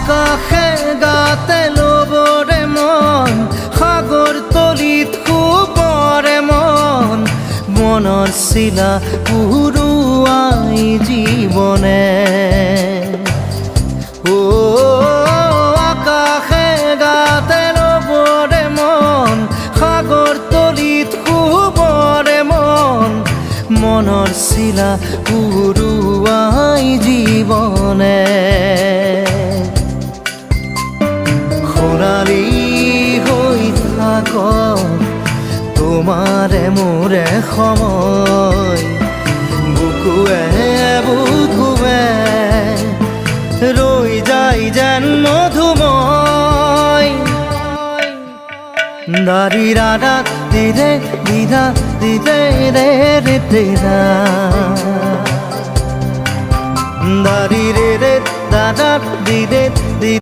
আকাশে গাতে ল'বৰে মন সাগৰ তলিত শুবৰে মন মনৰ চিলা উৰুৱাই জীৱনে আকাশে গাতে ল'বৰে মন সাগৰ তলিত শুবৰে মন মনৰ চিলা উৰুৱাই জীৱনে খৰালি হৈ থাক তোমাৰে মোৰে সময় বুকুৱে বুকুৱে ৰৈ যায় যেন মধুময় দাৰি ৰাধা দিদে দিদা দিদে ৰে ৰে দিদা দাৰি ৰে ৰে দাদা দিদে